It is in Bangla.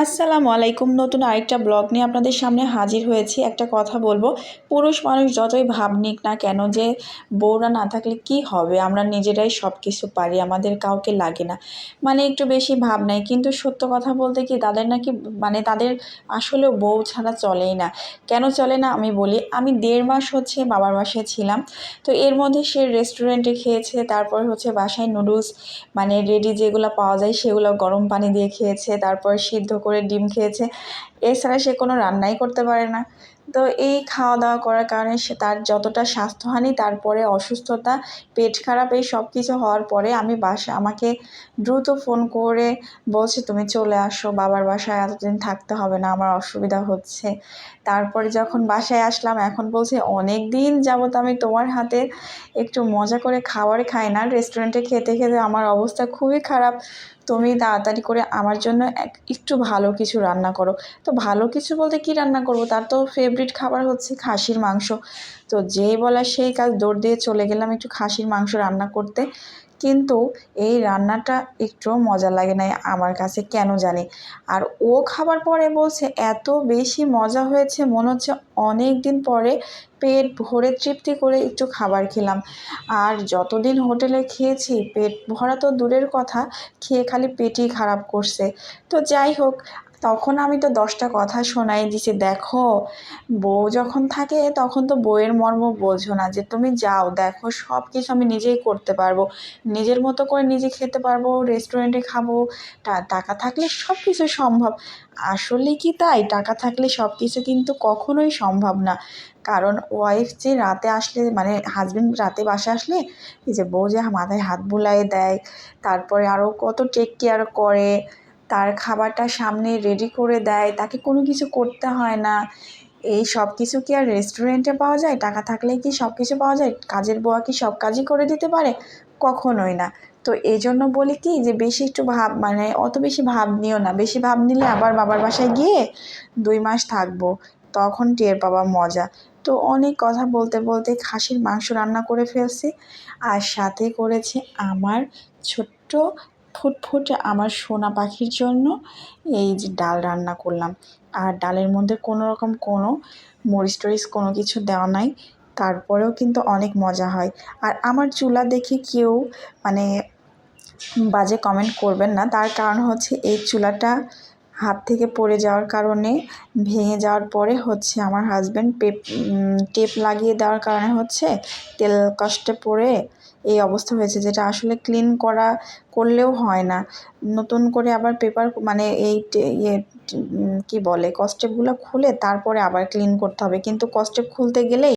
আসসালামু আলাইকুম। নতুন আরেকটা ব্লগ নিয়ে আপনাদের সামনে হাজির হয়েছি। একটা কথা বলবো, পুরুষ মানুষ যতই ভাব নিক না কেন যে বউরা না থাকলে কি হবে, আমরা নিজেরাই সব কিছু পারি, আমাদের কাউকে লাগে না, মানে একটু বেশি ভাব নেয়। কিন্তু সত্য কথা বলতে কি তাদের নাকি মানে তাদের আসলেও বউ ছাড়া চলেই না। কেন চলে না আমি বলি। আমি 1.5 মাস হচ্ছে বাবার বাসায় ছিলাম। তো এর মধ্যে সে রেস্টুরেন্টে খেয়েছে, তারপর হচ্ছে বাসায় নুডলস মানে রেডি যেগুলো পাওয়া যায় সেগুলো গরম পানি দিয়ে খেয়েছে, তারপর সিদ্ধ করে ডিম খেয়েছে। এছাড়া সে কোনো রান্নাই করতে পারে না। তো এই খাওয়া দাওয়া করার কারণে সে তার যতটা স্বাস্থ্যহানি, তারপরে অসুস্থতা, পেট খারাপ, এই সব কিছু হওয়ার পরে আমাকে দ্রুত ফোন করে বলছে তুমি চলে আসো, বাবার বাসায় এতদিন থাকতে হবে না, আমার অসুবিধা হচ্ছে। তারপরে যখন বাসায় আসলাম এখন বলছে অনেক দিন যাবত আমি তোমার হাতে একটু মজা করে খাবার খাই না, রেস্টুরেন্টে খেতে খেতে আমার অবস্থা খুবই খারাপ, তুমি তাড়াতাড়ি করে আমার জন্য একটু ভালো কিছু রান্না করো। তো ভালো কিছু বলতে কী রান্না করব, তার তো ফেভারিট খাবার হচ্ছে খাসির মাংস। তো যেই বলা সেই কাজ, দৌড় দিয়ে চলে গেলাম একটু খাসির মাংস রান্না করতে। কিন্তু এই রান্নাটা একটুও মজা লাগে নাই আমার কাছে, কেন জানি। আর ও খাবার পরে বলছে এত বেশি মজা হয়েছে, মনে হচ্ছে অনেক দিন পরে পেট ভরে তৃপ্তি করে একটু খাবার খেলাম। আর যতদিন হোটেলে খেয়েছি পেট ভরা তো দূরের কথা, খেয়ে খালি পেটই খারাপ করছে। তো যাই হোক, তখন আমি তো 10টা কথা শোনাই দিছি, দেখো বউ যখন থাকে তখন তো বউয়ের মর্ম বোঝো না, যে তুমি যাও দেখো সব কিছু আমি নিজেই করতে পারবো, নিজের মতো করে নিজে খেতে পারবো, রেস্টুরেন্টে খাবো, টাকা থাকলে সব কিছু সম্ভব। আসলে কি তাই? টাকা থাকলে সব কিছু কিন্তু কখনোই সম্ভব না। কারণ ওয়াইফ যে রাতে আসলে মানে হাজবেন্ড রাতে বাসায় আসলে এই যে বউ যে মাথায় হাত বুলায়ে দেয়, তারপরে আরও কত টেক কেয়ার করে, তার খাবারটা সামনে রেডি করে দেয়, তাকে কোনো কিছু করতে হয় না। এই সব কিছু কি আর রেস্টুরেন্টে পাওয়া যায়? টাকা থাকলেই কি সব কিছু পাওয়া যায়? কাজের বুয়া কি সব কাজই করে দিতে পারে? কখনোই না। তো এই জন্য বলি কি যে বেশি একটু ভাব মানে অত বেশি ভাব নিও না। বেশি ভাব নিলে আবার বাবার বাসায় গিয়ে 2 মাস থাকবো, তখন টের পাবা মজা। তো অনেক কথা বলতে বলতে খাসির মাংস রান্না করে ফেলছি, আর সাথে করেছি আমার ছোট্ট ফুটফুটে আমার সোনা পাখির জন্য এই যে ডাল রান্না করলাম। আর ডালের মধ্যে কোনো রকম কোনো মরিচ টরিচ কোনো কিছু দেওয়া নাই, তারপরেও কিন্তু অনেক মজা হয়। আর আমার চুলা দেখে কেউ মানে বাজে কমেন্ট করবেন না, তার কারণ হচ্ছে এই চুলাটা হাত থেকে পড়ে যাওয়ার কারণে ভেঙে যাওয়ার পরে হচ্ছে আমার হাজব্যান্ড টেপ লাগিয়ে দেওয়ার কারণে হচ্ছে তেল কষ্টে পড়ে এই অবস্থা হয়েছে, যেটা আসলে ক্লিন করলেও হয় না। নতুন করে আবার পেপার মানে এই কী বলে কস্টেপগুলো খুলে তারপরে আবার ক্লিন করতে হবে, কিন্তু কস্টেপ খুলতে গেলেই